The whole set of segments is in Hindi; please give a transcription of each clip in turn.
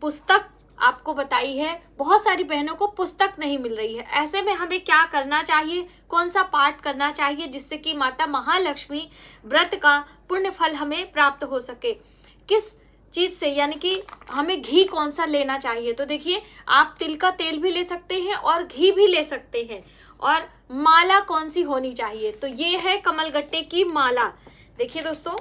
पुस्तक आपको बताई है, बहुत सारी बहनों को पुस्तक नहीं मिल रही है। ऐसे में हमें क्या करना चाहिए, कौन सा पाठ करना चाहिए जिससे कि माता महालक्ष्मी व्रत का पुण्य फल हमें प्राप्त हो सके, किस चीज से, यानी कि हमें घी कौन सा लेना चाहिए। तो देखिए, आप तिल का तेल भी ले सकते हैं और घी भी ले सकते हैं। और माला कौन सी होनी चाहिए, तो ये है कमलगट्टे की माला। देखिए दोस्तों,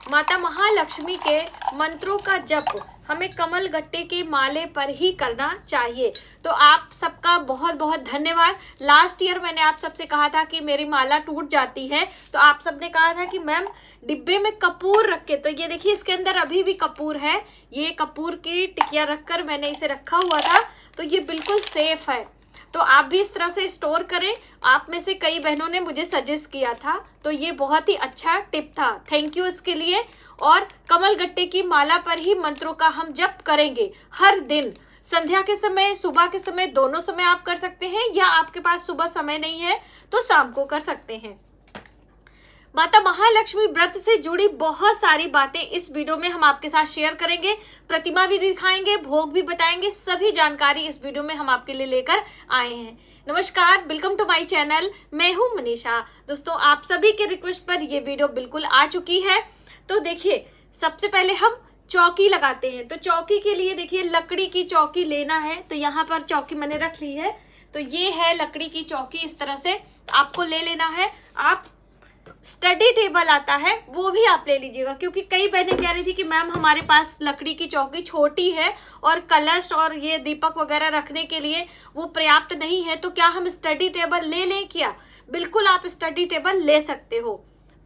माता महालक्ष्मी के मंत्रों का जप हमें कमलगट्टे के माले पर ही करना चाहिए। तो आप सबका बहुत बहुत धन्यवाद। लास्ट ईयर मैंने आप सबसे कहा था कि मेरी माला टूट जाती है, तो आप सबने कहा था कि मैम डिब्बे में कपूर रख के, तो ये देखिए इसके अंदर अभी भी कपूर है। ये कपूर की टिकिया रखकर मैंने इसे रखा हुआ था, तो ये बिल्कुल सेफ है। तो आप भी इस तरह से स्टोर करें। आप में से कई बहनों ने मुझे सजेस्ट किया था, तो ये बहुत ही अच्छा टिप था, थैंक यू इसके लिए। और कमलगट्टे की माला पर ही मंत्रों का हम जप करेंगे हर दिन, संध्या के समय, सुबह के समय, दोनों समय आप कर सकते हैं, या आपके पास सुबह समय नहीं है तो शाम को कर सकते हैं। माता महालक्ष्मी व्रत से जुड़ी बहुत सारी बातें इस वीडियो में हम आपके साथ शेयर करेंगे, प्रतिमा भी दिखाएंगे, भोग भी बताएंगे, सभी जानकारी इस वीडियो में हम आपके लिए लेकर आए हैं। नमस्कार, वेलकम टू माय चैनल, मैं हूं मनीषा। दोस्तों, आप सभी के रिक्वेस्ट पर ये वीडियो बिल्कुल आ चुकी है। तो देखिए, सबसे पहले हम चौकी लगाते हैं। तो चौकी के लिए देखिए, लकड़ी की चौकी लेना है। तो यहाँ पर चौकी मैंने रख ली है, तो ये है लकड़ी की चौकी, इस तरह से आपको ले लेना है। आप स्टडी टेबल आता है वो भी आप ले लीजिएगा, क्योंकि कई बहनें कह रही थी कि मैम हमारे पास लकड़ी की चौकी छोटी है और कलश और ये दीपक वगैरह रखने के लिए वो पर्याप्त नहीं है, तो क्या हम स्टडी टेबल ले लें क्या? बिल्कुल आप स्टडी टेबल ले सकते हो,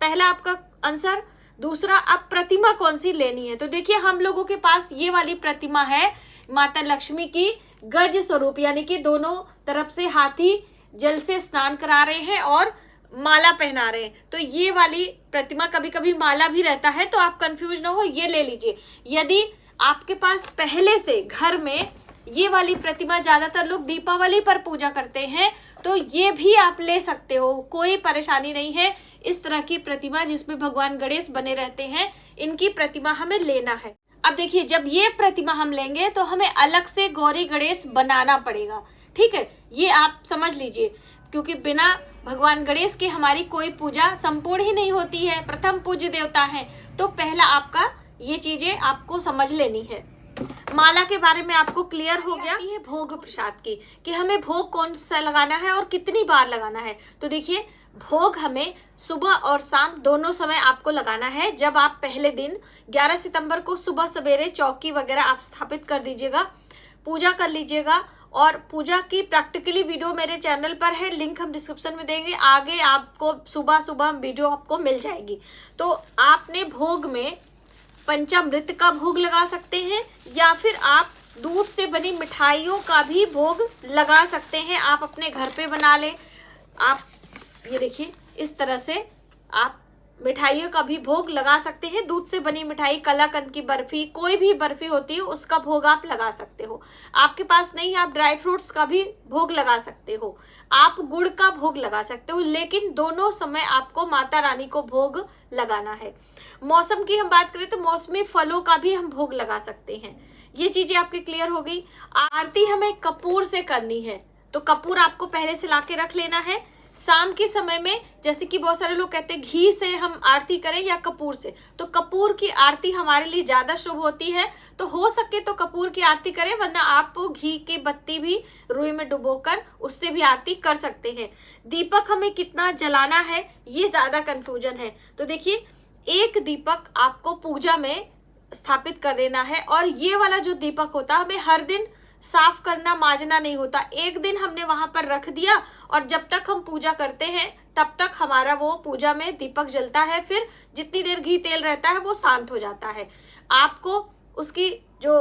पहला आपका आंसर। दूसरा, आप प्रतिमा कौन सी लेनी है। तो देखिए, हम लोगों के पास ये वाली प्रतिमा है माता लक्ष्मी की गज स्वरूप, यानी कि दोनों तरफ से हाथी जल से स्नान करा रहे हैं और माला पहना रहे हैं। तो ये वाली प्रतिमा, कभी कभी माला भी रहता है, तो आप कंफ्यूज ना हो, ये ले लीजिए। यदि आपके पास पहले से घर में ये वाली प्रतिमा, ज्यादातर लोग दीपावली पर पूजा करते हैं, तो ये भी आप ले सकते हो, कोई परेशानी नहीं है। इस तरह की प्रतिमा जिसमें भगवान गणेश बने रहते हैं, इनकी प्रतिमा हमें लेना है। अब देखिए, जब ये प्रतिमा हम लेंगे तो हमें अलग से गौरी गणेश बनाना पड़ेगा, ठीक है, ये आप समझ लीजिए, क्योंकि बिना भगवान गणेश की हमारी कोई पूजा संपूर्ण ही नहीं होती है, प्रथम पूज्य देवता है। तो पहला आपका ये चीजें आपको समझ लेनी है। माला के बारे में आपको क्लियर हो गया। ये भोग प्रसाद की कि हमें भोग कौन सा लगाना है और कितनी बार लगाना है। तो देखिए, भोग हमें सुबह और शाम दोनों समय आपको लगाना है। जब आप पहले दिन 11 सितंबर को सुबह सवेरे चौकी वगैरह आप स्थापित कर दीजिएगा, पूजा कर लीजिएगा। और पूजा की प्रैक्टिकली वीडियो मेरे चैनल पर है, लिंक हम डिस्क्रिप्शन में देंगे, आगे आपको सुबह सुबह वीडियो आपको मिल जाएगी। तो आपने भोग में पंचामृत का भोग लगा सकते हैं, या फिर आप दूध से बनी मिठाइयों का भी भोग लगा सकते हैं। आप अपने घर पे बना ले। आप ये देखिए, इस तरह से आप मिठाइयों का भी भोग लगा सकते हैं। दूध से बनी मिठाई, कलाकंद की बर्फी, कोई भी बर्फी होती है उसका भोग आप लगा सकते हो। आपके पास नहीं, आप ड्राई फ्रूट्स का भी भोग लगा सकते हो, आप गुड़ का भोग लगा सकते हो, लेकिन दोनों समय आपको माता रानी को भोग लगाना है। मौसम की हम बात करें तो मौसमी फलों का भी हम भोग लगा सकते हैं। ये चीजें आपकी क्लियर हो गई। आरती हमें कपूर से करनी है, तो कपूर आपको पहले से ला के रख लेना है। शाम के समय में, जैसे कि बहुत सारे लोग कहते हैं घी से हम आरती करें या कपूर से, तो कपूर की आरती हमारे लिए ज्यादा शुभ होती है। तो हो सके तो कपूर की आरती करें, वरना आप घी की बत्ती भी रुई में डुबोकर उससे भी आरती कर सकते हैं। दीपक हमें कितना जलाना है, ये ज्यादा कंफ्यूजन है। तो देखिए, एक दीपक आपको पूजा में स्थापित कर देना है, और ये वाला जो दीपक होता है हमें हर दिन साफ करना, माजना नहीं होता। एक दिन हमने वहां पर रख दिया और जब तक हम पूजा करते हैं तब तक हमारा वो पूजा में दीपक जलता है। फिर जितनी देर घी तेल रहता है वो शांत हो जाता है। आपको उसकी जो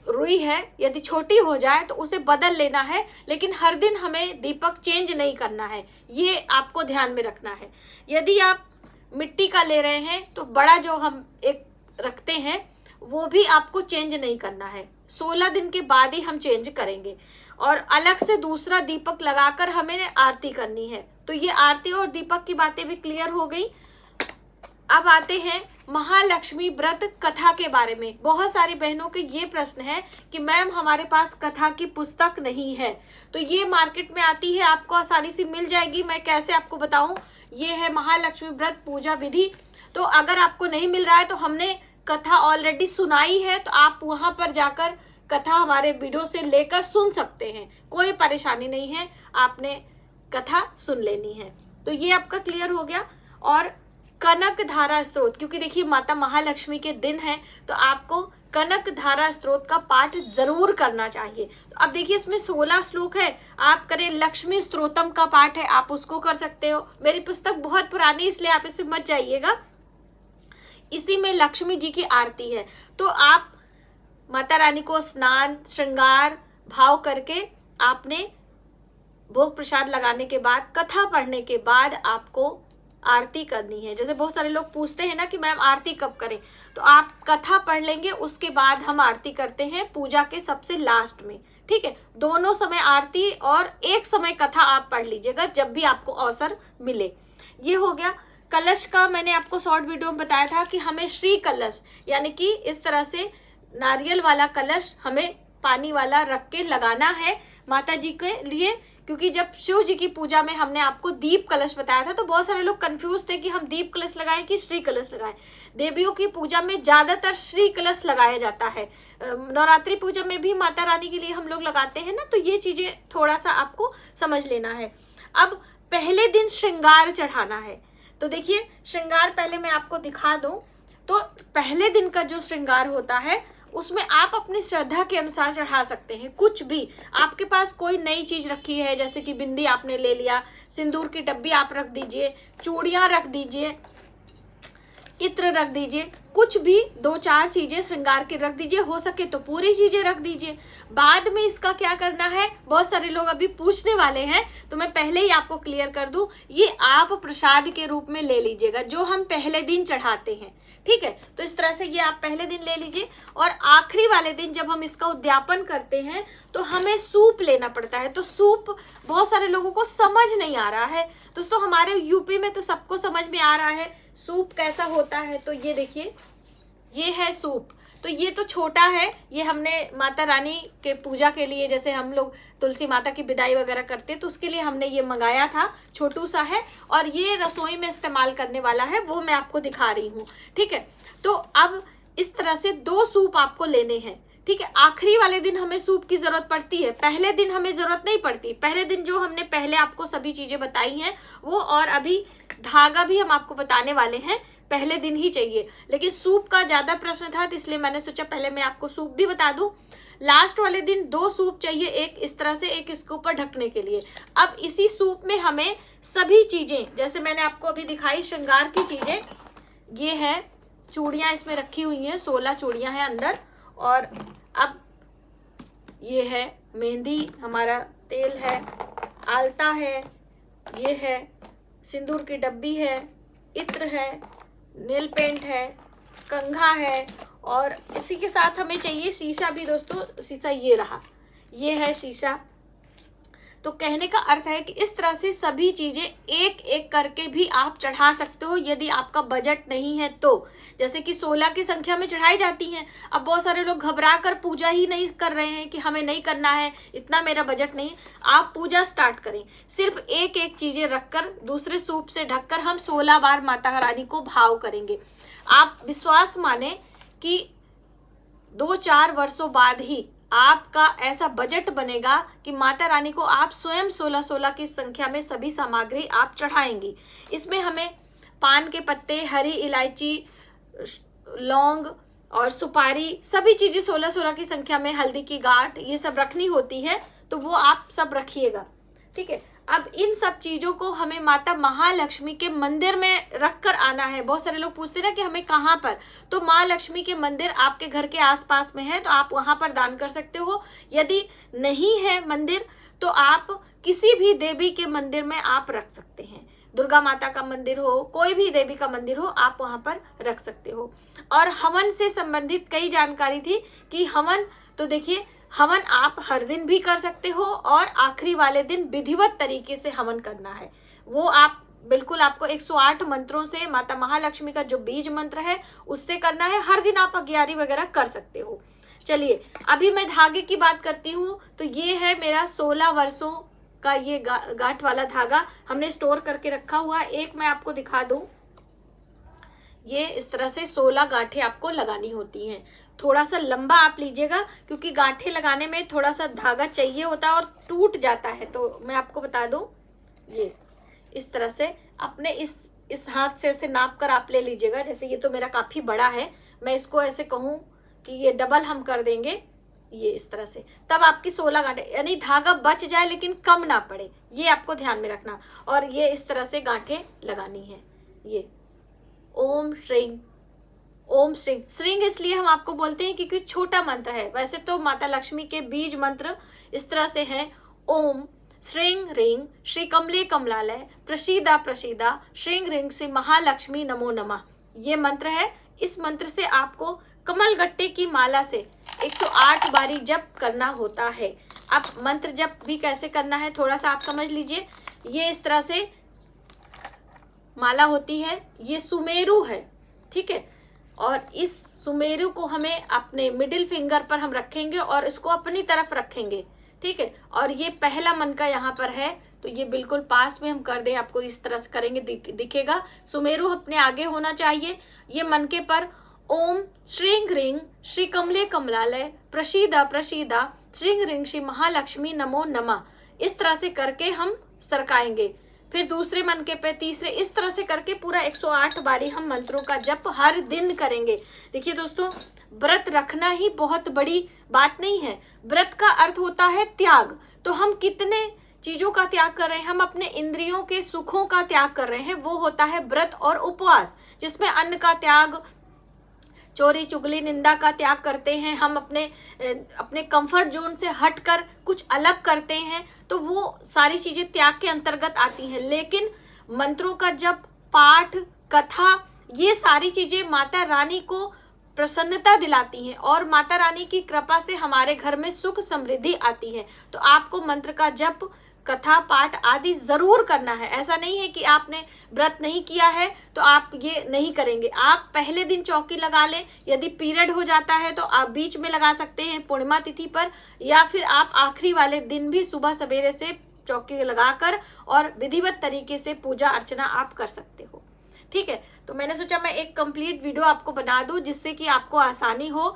रुई है, यदि छोटी हो जाए तो उसे बदल लेना है, लेकिन हर दिन हमें दीपक चेंज नहीं करना है, ये आपको ध्यान में रखना है। यदि आप मिट्टी का ले रहे हैं तो बड़ा जो हम एक रखते हैं वो भी आपको चेंज नहीं करना है, 16 दिन के बाद ही हम चेंज करेंगे। और अलग से दूसरा दीपक लगाकर हमें आरती करनी है। तो ये आरती और दीपक की बातें भी क्लियर हो गई। अब आते हैं महालक्ष्मी व्रत कथा के बारे में। बहुत सारी बहनों के ये प्रश्न है कि मैम हमारे पास कथा की पुस्तक नहीं है, तो ये मार्केट में आती है, आपको आसानी से मिल जाएगी। मैं कैसे आपको बताऊं, ये है महालक्ष्मी व्रत पूजा विधि। तो अगर आपको नहीं मिल रहा है तो हमने कथा ऑलरेडी सुनाई है, तो आप वहां पर जाकर कथा हमारे वीडियो से लेकर सुन सकते हैं, कोई परेशानी नहीं है, आपने कथा सुन लेनी है। तो ये आपका क्लियर हो गया। और कनक धारा स्त्रोत, क्योंकि देखिए माता महालक्ष्मी के दिन है तो आपको कनक धारा स्त्रोत का पाठ जरूर करना चाहिए। तो अब देखिए इसमें 16 श्लोक है, आप करें लक्ष्मी स्त्रोतम का पाठ है, आप उसको कर सकते हो। मेरी पुस्तक बहुत पुरानी इसलिए आप इसमें मत जाइएगा, इसी में लक्ष्मी जी की आरती है। तो आप माता रानी को स्नान श्रृंगार भाव करके आपने भोग प्रसाद लगाने के बाद, कथा पढ़ने के बाद आपको आरती करनी है। जैसे बहुत सारे लोग पूछते हैं ना कि मैम आरती कब करें, तो आप कथा पढ़ लेंगे, उसके बाद हम आरती करते हैं पूजा के सबसे लास्ट में। ठीक है, दोनों समय आरती और एक समय कथा आप पढ़ लीजिएगा जब भी आपको अवसर मिले। ये हो गया। कलश का मैंने आपको शॉर्ट वीडियो में बताया था कि हमें श्री कलश यानी कि इस तरह से नारियल वाला कलश हमें पानी वाला रख के लगाना है माता जी के लिए, क्योंकि जब शिव जी की पूजा में हमने आपको दीप कलश बताया था तो बहुत सारे लोग कंफ्यूज थे कि हम दीप कलश लगाएं कि श्री कलश लगाएं। देवियों की पूजा में ज्यादातर श्री कलश लगाया जाता है, नवरात्रि पूजा में भी माता रानी के लिए हम लोग लगाते हैं ना, तो ये चीजें थोड़ा सा आपको समझ लेना है। अब पहले दिन श्रृंगार चढ़ाना है, तो देखिए श्रृंगार पहले मैं आपको दिखा दूं। तो पहले दिन का जो श्रृंगार होता है उसमें आप अपनी श्रद्धा के अनुसार चढ़ा सकते हैं कुछ भी। आपके पास कोई नई चीज रखी है, जैसे कि बिंदी आपने ले लिया, सिंदूर की डब्बी आप रख दीजिए, चूड़ियां रख दीजिए, इत्र रख दीजिए, कुछ भी 2-4 चीजें श्रृंगार की रख दीजिए, हो सके तो पूरी चीजें रख दीजिए। बाद में इसका क्या करना है, बहुत सारे लोग अभी पूछने वाले हैं, तो मैं पहले ही आपको क्लियर कर दूं, ये आप प्रसाद के रूप में ले लीजिएगा जो हम पहले दिन चढ़ाते हैं। ठीक है, तो इस तरह से ये आप पहले दिन ले लीजिए। और आखिरी वाले दिन जब हम इसका उद्यापन करते हैं तो हमें सूप लेना पड़ता है। तो सूप बहुत सारे लोगों को समझ नहीं आ रहा है दोस्तों, हमारे यूपी में तो सबको समझ में आ रहा है सूप कैसा होता है। तो ये देखिए, ये है सूप। तो ये तो छोटा है, ये हमने माता रानी के पूजा के लिए, जैसे हम लोग तुलसी माता की विदाई वगैरह करते हैं तो उसके लिए हमने ये मंगाया था, छोटू सा है। और ये रसोई में इस्तेमाल करने वाला है, वो मैं आपको दिखा रही हूँ। ठीक है, तो अब इस तरह से 2 सूप आपको लेने हैं। ठीक है, आखिरी वाले दिन हमें सूप की जरूरत पड़ती है, पहले दिन हमें जरूरत नहीं पड़ती। पहले दिन जो हमने पहले आपको सभी चीजें बताई हैं वो, और अभी धागा भी हम आपको बताने वाले हैं, पहले दिन ही चाहिए। लेकिन सूप का ज्यादा प्रश्न था तो इसलिए मैंने सोचा पहले मैं आपको सूप भी बता दूं। लास्ट वाले दिन 2 सूप चाहिए, एक इस तरह से, एक इसके ऊपर ढकने के लिए। अब इसी सूप में हमें सभी चीजें, जैसे मैंने आपको अभी दिखाई श्रृंगार की चीजें, ये है चूड़ियां इसमें रखी हुई हैं, 16 चूड़ियां हैं अंदर। और अब ये है मेहंदी, हमारा तेल है, आलता है, ये है सिंदूर की डब्बी है, इत्र है, नेल पेंट है, कंघा है, और इसी के साथ हमें चाहिए शीशा भी दोस्तों। शीशा ये रहा, ये है शीशा। तो कहने का अर्थ है कि इस तरह से सभी चीजें एक एक करके भी आप चढ़ा सकते हो यदि आपका बजट नहीं है तो। जैसे कि 16 की संख्या में चढ़ाई जाती हैं। अब बहुत सारे लोग घबरा कर पूजा ही नहीं कर रहे हैं कि हमें नहीं करना है, इतना मेरा बजट नहीं। आप पूजा स्टार्ट करें, सिर्फ एक एक चीजें रखकर दूसरे सूप से ढककर हम 16 बार माता रानी को भाव करेंगे। आप विश्वास माने कि 2-4 वर्षों बाद ही आपका ऐसा बजट बनेगा कि माता रानी को आप स्वयं 16 की संख्या में सभी सामग्री आप चढ़ाएंगी। इसमें हमें पान के पत्ते, हरी इलायची, लौंग और सुपारी, सभी चीजें 16 की संख्या में, हल्दी की गांठ, ये सब रखनी होती है, तो वो आप सब रखिएगा। ठीक है, अब इन सब चीजों को हमें माता महालक्ष्मी के मंदिर में रख कर आना है। बहुत सारे लोग पूछते हैं ना कि हमें कहाँ पर, तो माँ लक्ष्मी के मंदिर आपके घर के आसपास में है तो आप वहां पर दान कर सकते हो। यदि नहीं है मंदिर तो आप किसी भी देवी के मंदिर में आप रख सकते हैं, दुर्गा माता का मंदिर हो, कोई भी देवी का मंदिर हो, आप वहां पर रख सकते हो। और हवन से संबंधित कई जानकारी थी कि हवन, तो देखिए हवन आप हर दिन भी कर सकते हो और आखिरी वाले दिन विधिवत तरीके से हवन करना है, वो आप बिल्कुल आपको 108 मंत्रों से माता महालक्ष्मी का जो बीज मंत्र है उससे करना है। हर दिन आप अग्यारी वगैरह कर सकते हो। चलिए अभी मैं धागे की बात करती हूँ। तो ये है मेरा 16 वर्षों का ये गांठ वाला धागा हमने स्टोर करके रखा हुआ। एक मैं आपको दिखा दूं, ये इस तरह से 16 गांठें आपको लगानी होती हैं। थोड़ा सा लंबा आप लीजिएगा क्योंकि गांठें लगाने में थोड़ा सा धागा चाहिए होता है और टूट जाता है। तो मैं आपको बता दूं, ये इस तरह से अपने इस हाथ से ऐसे नाप कर आप ले लीजिएगा। जैसे ये तो मेरा काफी बड़ा है, मैं इसको ऐसे कहूं कि ये डबल हम कर देंगे, ये इस तरह से, तब आपकी 16 गांठें, यानी धागा बच जाए लेकिन कम ना पड़े, ये आपको ध्यान में रखना। और ये इस तरह से गांठें लगानी है। ये ओम श्रीं, ओम श्रीं, श्रींग इसलिए हम आपको बोलते हैं क्योंकि छोटा मंत्र है। वैसे तो माता लक्ष्मी के बीज मंत्र इस तरह से हैं, ओम श्रीं ह्रीं श्री कमले कमलालय प्रसीदा प्रसीदा श्रीं ह्रीं श्री महालक्ष्मी नमो नमः, ये मंत्र है। इस मंत्र से आपको कमल गट्टे की माला से 108 बारी जप करना होता है। अब मंत्र जप भी कैसे करना है थोड़ा सा आप समझ लीजिए। ये इस तरह से माला होती है, ये सुमेरु है, ठीक है। और इस सुमेरु को हमें अपने मिडिल फिंगर पर हम रखेंगे और इसको अपनी तरफ रखेंगे, ठीक है। और ये पहला मन का यहाँ पर है, तो ये बिल्कुल पास में हम कर दें, आपको इस तरह से करेंगे दिखेगा। सुमेरु अपने आगे होना चाहिए। ये मनके पर ओम श्रीं ह्रीं श्री कमले कमलालय प्रसीदा प्रसीदा श्रीं ह्रीं श्री महालक्ष्मी नमो नमः, इस तरह से करके हम सरकाएंगे। फिर दूसरे मनके पे, तीसरे, इस तरह से करके पूरा 108 बारी हम मंत्रों का जप हर दिन करेंगे। देखिए दोस्तों, व्रत रखना ही बहुत बड़ी बात नहीं है। व्रत का अर्थ होता है त्याग। तो हम कितने चीजों का त्याग कर रहे हैं, हम अपने इंद्रियों के सुखों का त्याग कर रहे हैं, वो होता है व्रत और उपवास, जिसमें अन्न का त्याग, चोरी चुगली निंदा का त्याग करते हैं, हम अपने कंफर्ट जोन से हटकर कुछ अलग करते हैं, तो वो सारी चीजें त्याग के अंतर्गत आती हैं। लेकिन मंत्रों का जप, पाठ, कथा, ये सारी चीजें माता रानी को प्रसन्नता दिलाती हैं और माता रानी की कृपा से हमारे घर में सुख समृद्धि आती है। तो आपको मंत्र का जप, कथा, पाठ आदि जरूर करना है। ऐसा नहीं है कि आपने व्रत नहीं किया है तो आप ये नहीं करेंगे। आप पहले दिन चौकी लगा लें, यदि पीरियड हो जाता है तो आप बीच में लगा सकते हैं पूर्णिमा तिथि पर, या फिर आप आखिरी वाले दिन भी सुबह सवेरे से चौकी लगाकर और विधिवत तरीके से पूजा अर्चना आप कर सकते हो, ठीक है। तो मैंने सोचा मैं एक कंप्लीट वीडियो आपको बना दूं जिससे कि आपको आसानी हो।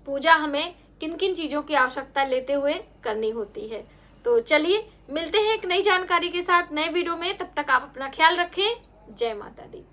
पूजा हमें किन किन चीजों की आवश्यकता लेते हुए करनी होती है। तो चलिए मिलते हैं एक नई जानकारी के साथ नए वीडियो में। तब तक आप अपना ख्याल रखें। जय माता दी।